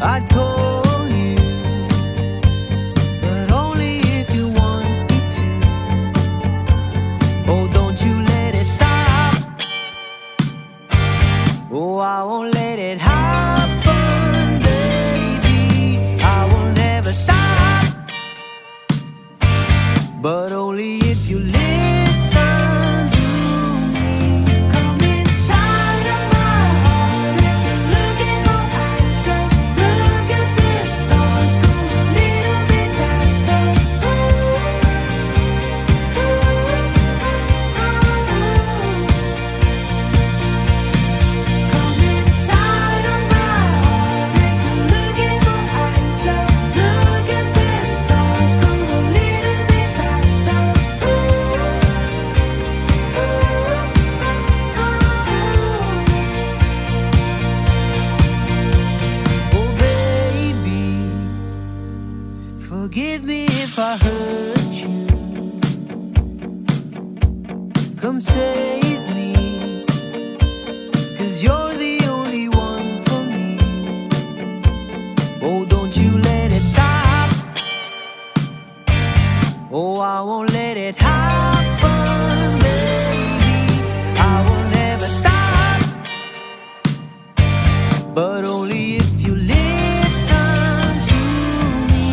I'd call you, but only if you want me to. Oh, don't you let it stop. Oh, I won't let it happen, baby. I will never stop, but only if you listen to me. Come inside of my heart if you're looking for answers. Look at the stars, go a little bit faster. Come inside of my heart if you're looking for answers. Look at the stars, go a little bit faster. Oh baby, forgive me if I hurt you. Come save me, 'cause you're the only one for me. Oh, don't you let it stop. Oh, I won't let it happen, baby. I will never stop, but only if you listen to me.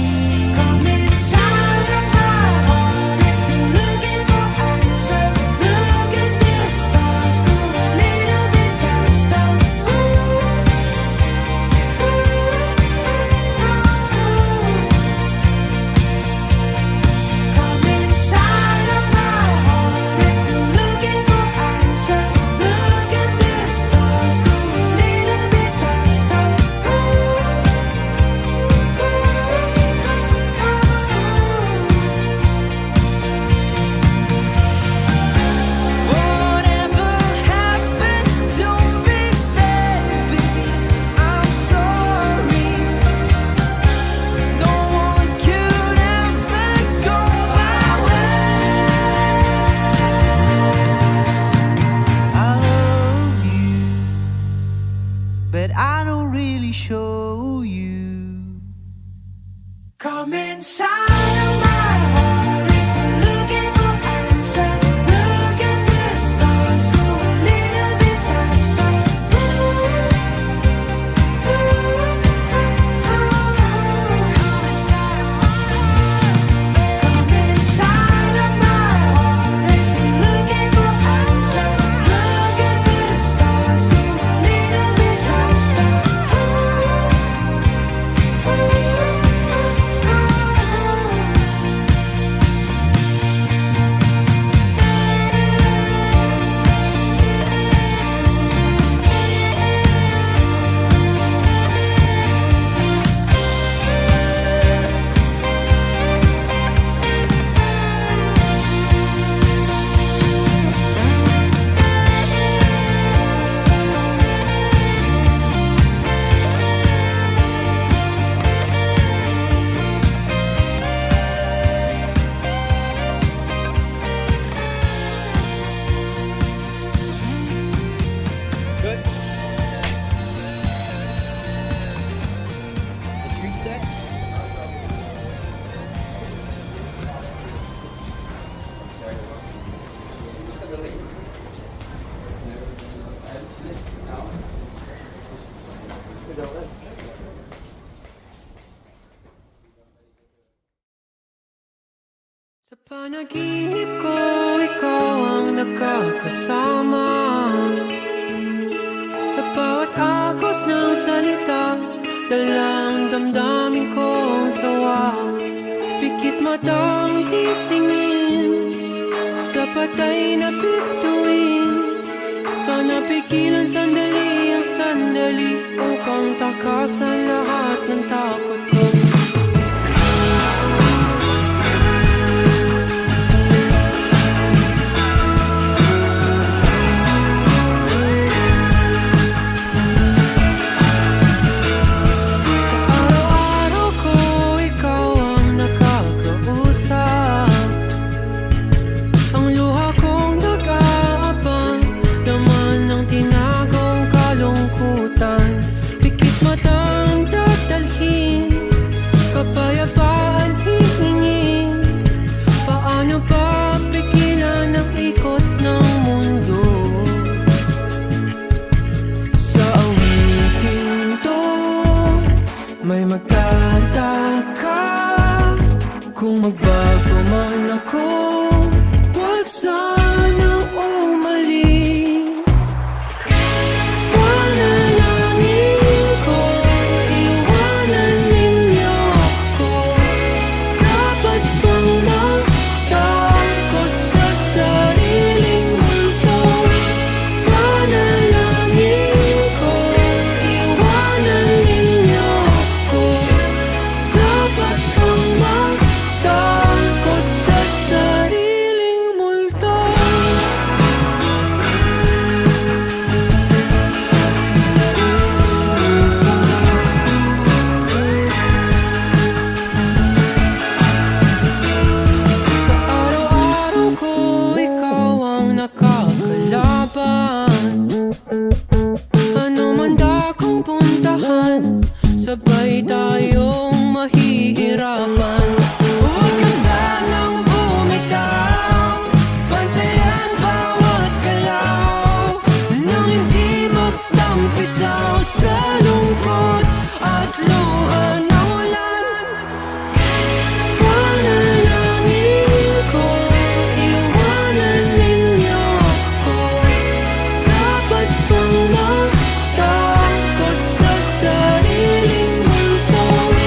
Come inside of my heart if you're looking for answers. Look at the stars, go a little bit faster. Come inside of my heart if you're looking for answers. Look at the stars, go a little bit faster. Whatever happens to me, baby, I'm sorry. No one could ever go my way. I love you, but I don't really show you. Come inside of my heart if you're looking for answers. Look at the stars, go a little bit faster. Come inside of my heart if you're looking for answers. Look at the stars, go a little bit faster. Good. Let's reset. Sa panaginip ko, ikaw ang nakakasama. Sa bawat agos ng salita, dalang damdamin kong sawa. Pikit matang titingin sa patay na bituin. Sana pigilan sandali ang sandali upang takasan lahat ng takot ko. Laman ng tinagong kalungkutan, pikit matang ako, wag sanang umalis. Panalangin ko, iwanan ninyo ako. Dapat bang matakot sa sariling mundo? Panalangin ko, iwanan ninyo ako. Dapat bang matakot sa sariling multo? Sa araw-araw ko, ikaw ang nakakalaban. Ano man dakong puntahan, sabay tayong mahihirapan. Huwag ka sanang bumitaw, bantayan bawat galaw, nang hindi magtampisaw sa lungkot at luha ng ulan. Panalangin ko, iwanan ninyo ako. Dapat bang matakot sa sariling multo?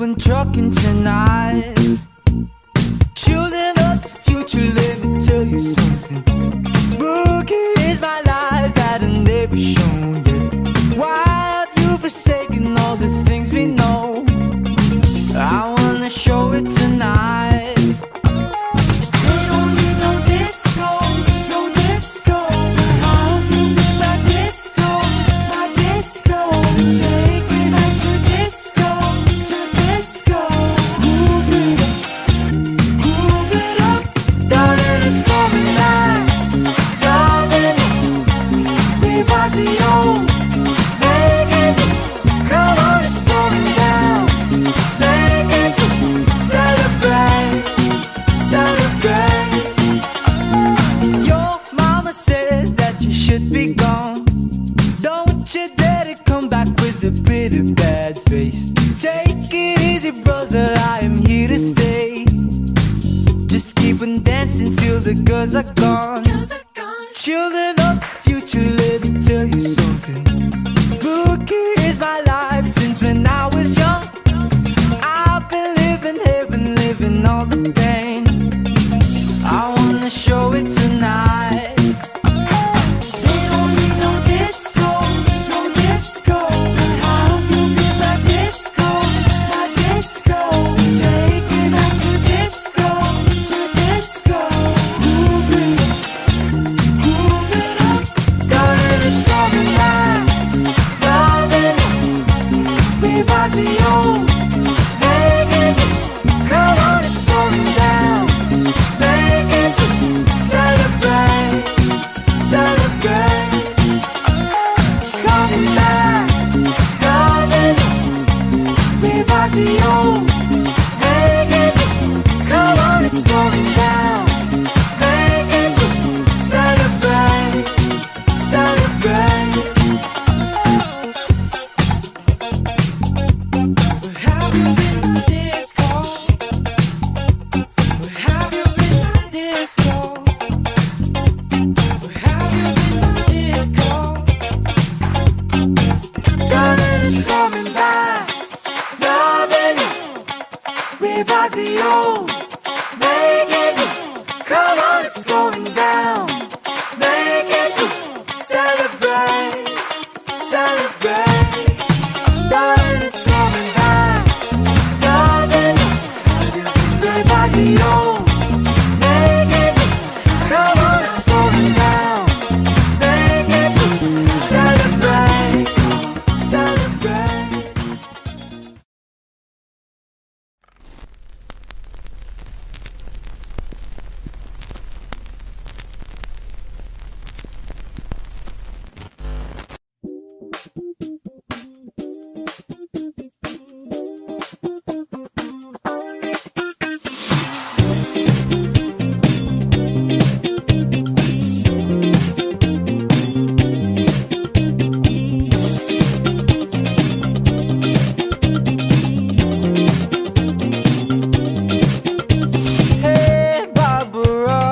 when trucking tonight. Children of the future, let me tell you something. Boogie is my life that I never shown yet. Why have you forsaken all the things we know? I wanna show it tonight. They don't need no disco, no disco. How have you been my disco, my disco? Take me back to disco, to disco. Move it up, down and it's coming back. Darling, we bought the old, make it, come on, it's going down. Make it, celebrate, celebrate. Your mama said that you should be gone. Don't you dare to come back with a pretty bad face. Take it easy, brother, I am here to stay. Just keep on dancing till the girls are gone. Children of the future, let me tell you something. Boogie is my life since when I was young. I've been living heaven, living all the pain. I wanna show it tonight. They don't need no disco, no disco. How have you been my disco, my disco? Take me back to disco, to disco. Move it up, darling, it's coming back. Darling, we bought the old. Make it, come on, it's going down. Make it, celebrate, celebrate. Coming back, darling, we bought the old. Make it, come on, it's going down. Make it, celebrate, celebrate. Where have you been my disco? Where have you been my disco? Where have you been my disco? Darling, it's coming back. Loving it, we bought the old. Make it, come on, it's going down. Make it, celebrate, celebrate. Darling, it's coming back. Loving it, we bought the old. Make it, come on, it's going down. Make it, celebrate, celebrate. Hey, Barbara,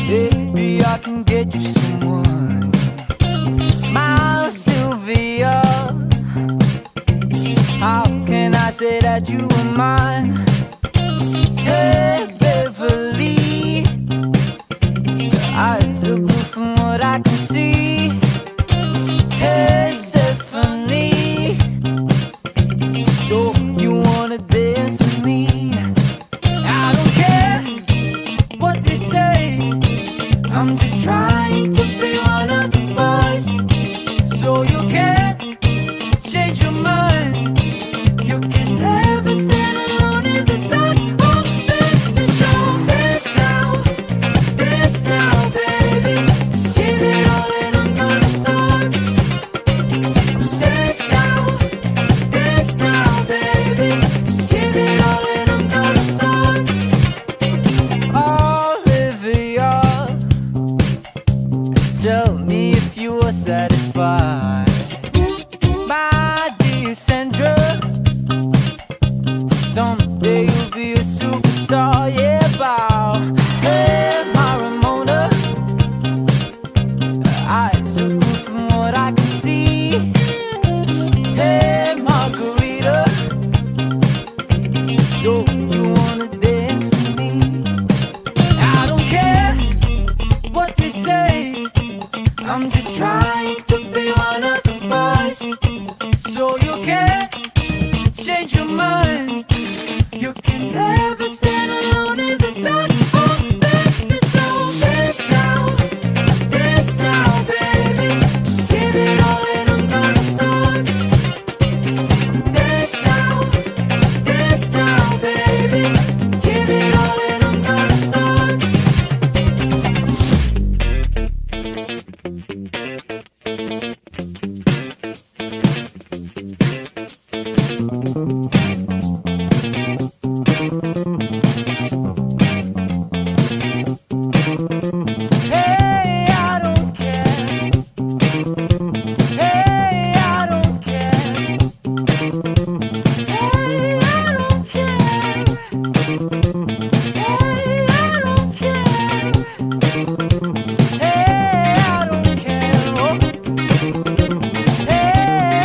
maybe I can get you someone. My Sylvia, how can I say that you are mine? Hey, Beverly, eyes are blue from what I can see. Hey, Stephanie, so you wanna dance with me? I don't care what they say, I'm just trying to be one of the boys. So you can't change your mind, you can never stand alone in the dark. Oh, baby, so dance now, baby. Give it all and I'm gonna start. Dance now, baby. Give it all and I'm gonna start. Olivia, tell me if you are satisfied. My dear Sandra, someday you'll be a superstar, yeah, bow. Hey, my Ramona, eyes are blue from what I can see. Hey, Margarita, I'm just trying to be one of the boys, so you can't change your mind. You can never stand alone in the dark. Oh, baby, so dance now, baby. Give it all and I'm gonna start. Dance now, baby. Give it all and I'm gonna start. Hey, I don't care. Hey, I don't care. Hey, I don't care. Hey, I don't care. Hey, I don't care. Oh. Hey,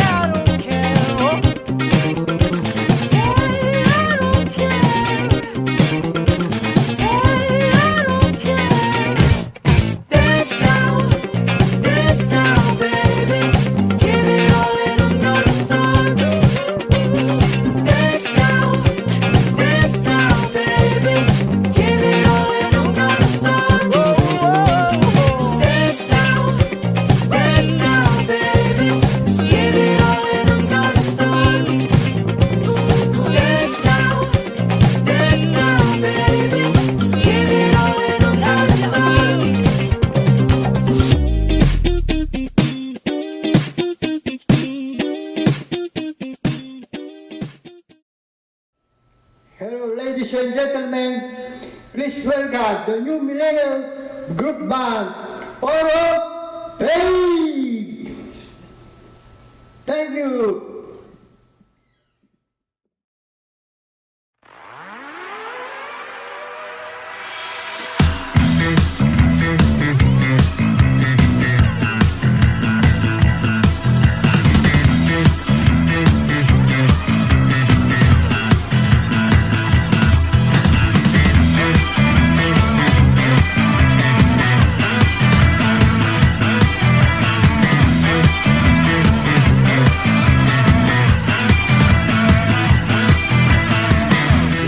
I don't care. Oh. Hey, I don't care. Hey, I don't care. Dance now, baby. Give it all and I'm gonna start. Dance now, baby. Give it all and I'm gonna start. Dance now, baby. Give it all and I'm gonna start. Dance now, baby. Give it all and I'm gonna start. Hello, ladies and gentlemen. Please welcome the new millennial group band, Oro Fade. Thank you.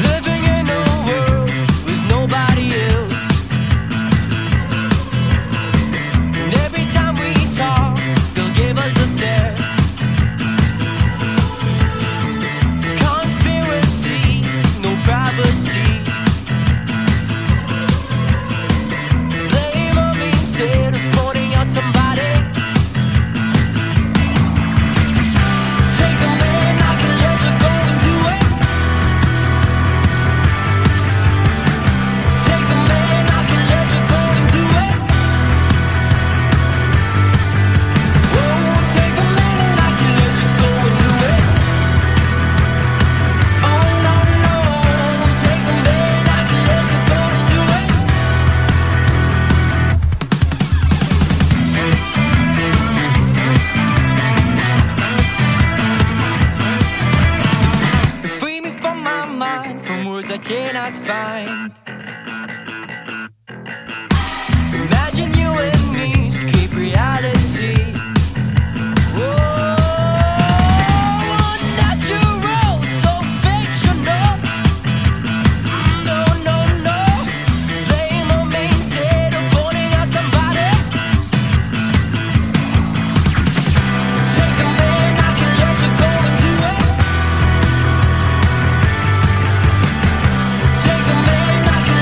Living in a world with nobody else. And every time we talk, they'll give us a stare. Conspiracy, no privacy. Blame on me instead of pointing out somebody. Take the man, I can let you go and do it. Take the man, I can let you go and do it. Oh, take the man and I can let you go and do it. Oh no, no, take the man, I can let you go and do it. Free me from my mind, from words I cannot find. Imagine you and me escape reality. Oh, unnatural, so fictional. No, no, no. Blame on me instead of pointing out somebody. Take the man, I can let you go and do it. Take the man, I can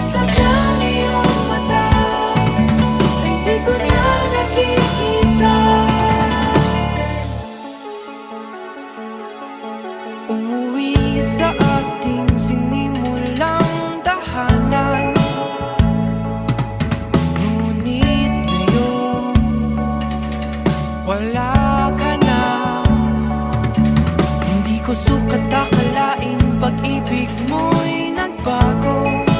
kislap ng iyong mata ay di ko na nakikita. Umuwi sa ating sinimulang tahanan, ngunit ngayon wala ka na. Hindi ko sukat akalain pag-ibig mo'y nagbago.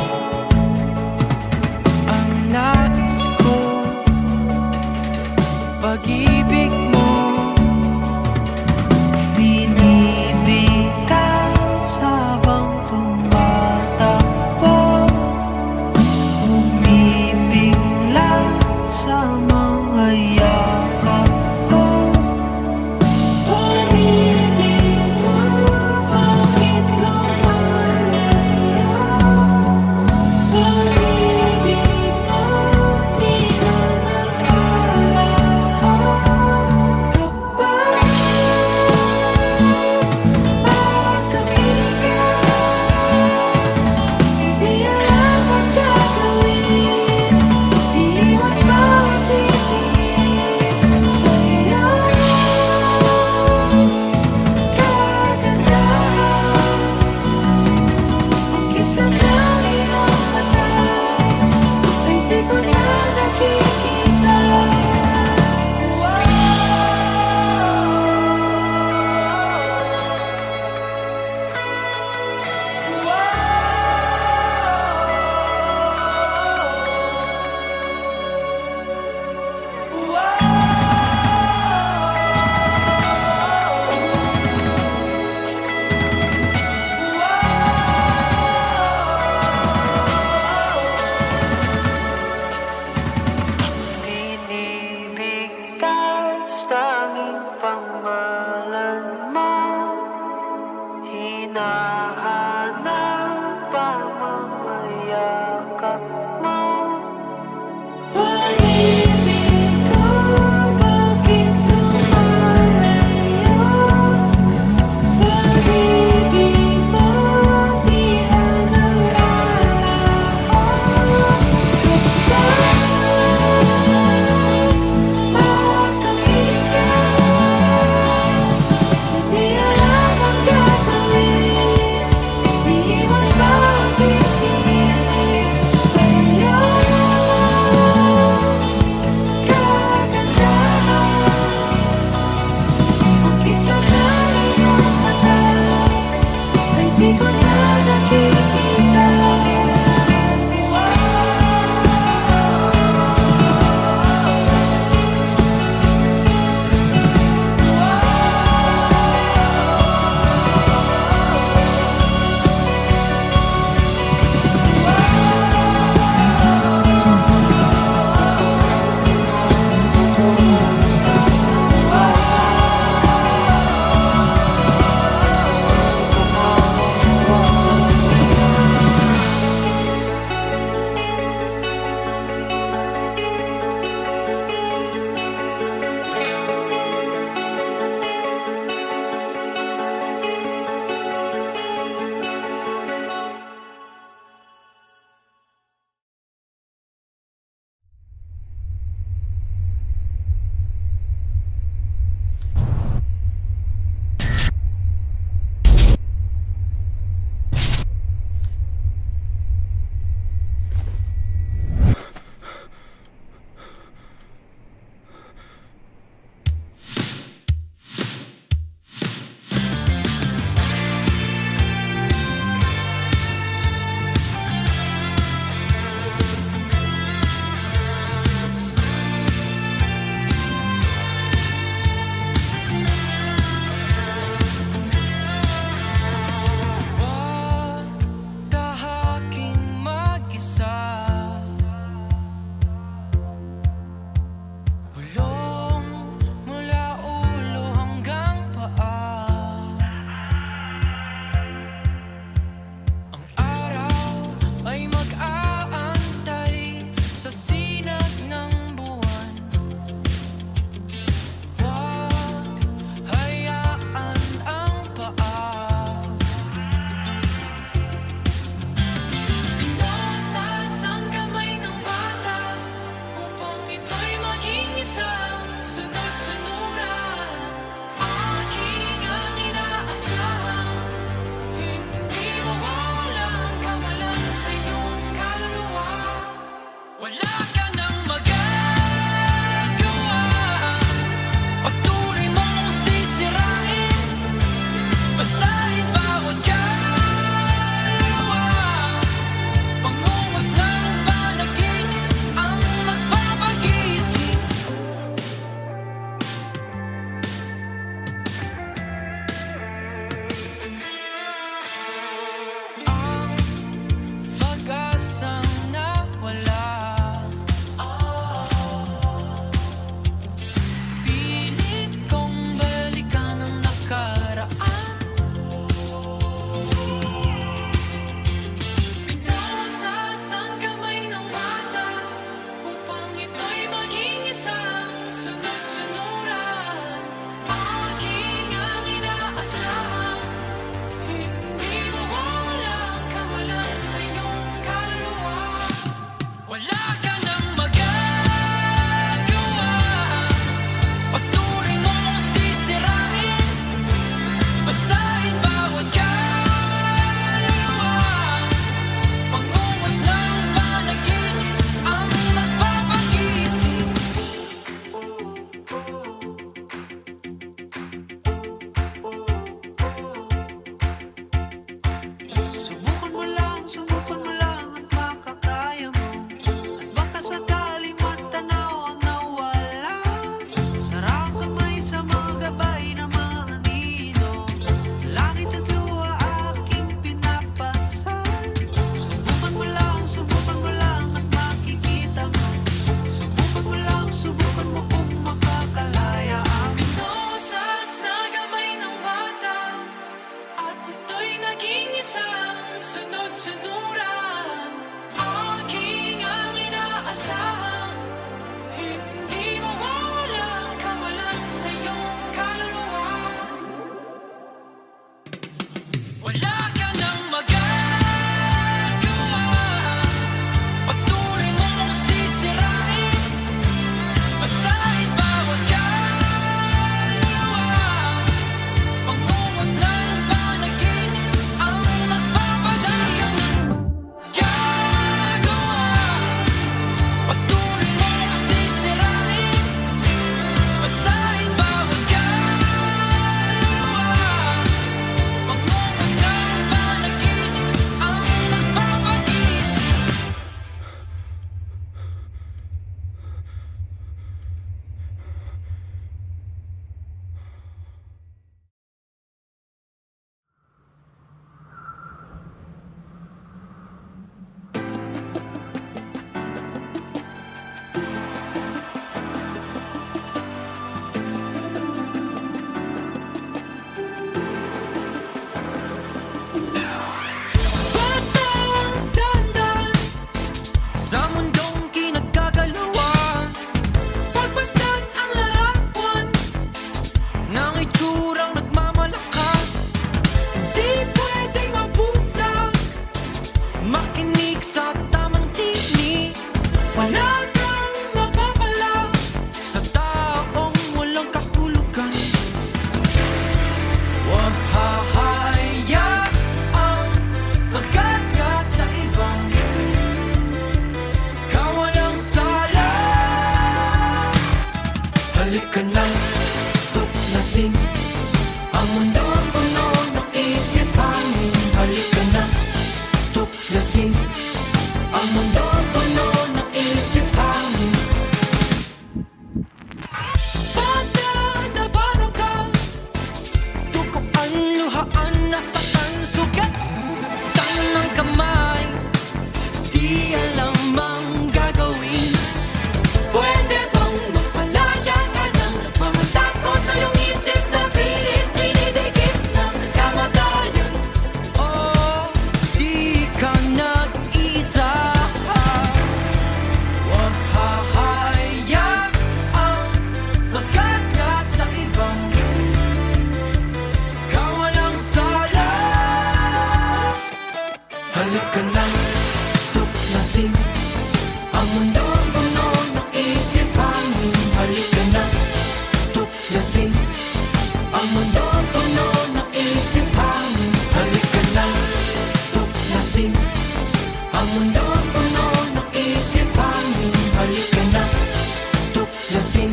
Halika na, tuklasin ang mundo puno ng isipanin. Halika na, tuklasin ang mundo puno ng isipanin. Bata na baro ka, tukuan, luhaan, nasaktan, sugat, tanong kamay, di alam ang gagawin. Pwede bang magpalaya ka ng mga takot sa iyong isip na pilit dinidikit ng kamatayan? Oh, di ka nag-isa. Huwag hahayaang magkanya sa iba. Kawalang sala. Halika na, tuklasin ang mundo puno ng isipanin. Halika na, tuklasin ang mundo puno ng isipanin. Halika na, tuklasin ang mundo puno ng isipanin. Halika na, tuklasin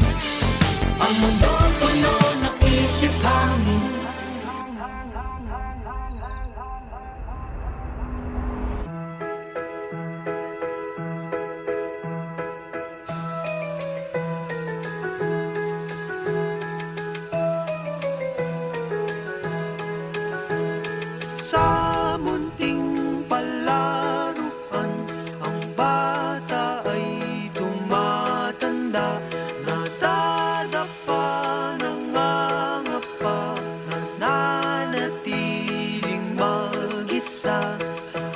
ang mundo puno ng isipanin. Sa munting palaruan, ang bata ay tumatanda. Nadadapa, nangangapa, nananatiling mag-isa.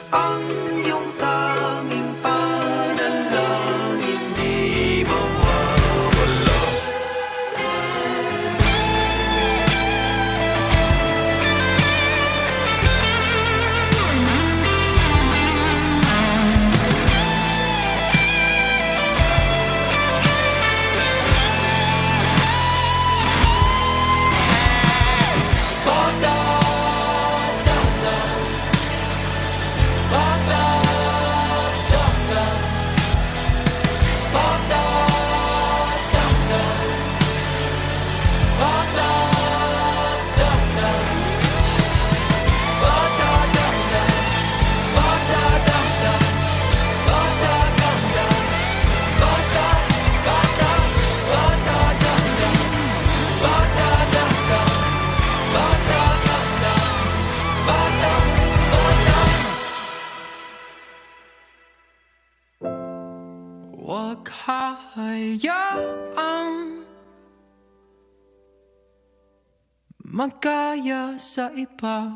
Ang iyong tanging panalangin di mawawala. Bata, tanda. Bata, tanda. Bata, tanda. Bata, tanda. Bata, tanda. Bata, tanda. Bata, tanda. Bata, bata, bata, tanda. Bata, tanda. Bata, tanda. Bata, bata. Huwag hahayaang magkaya sa iba.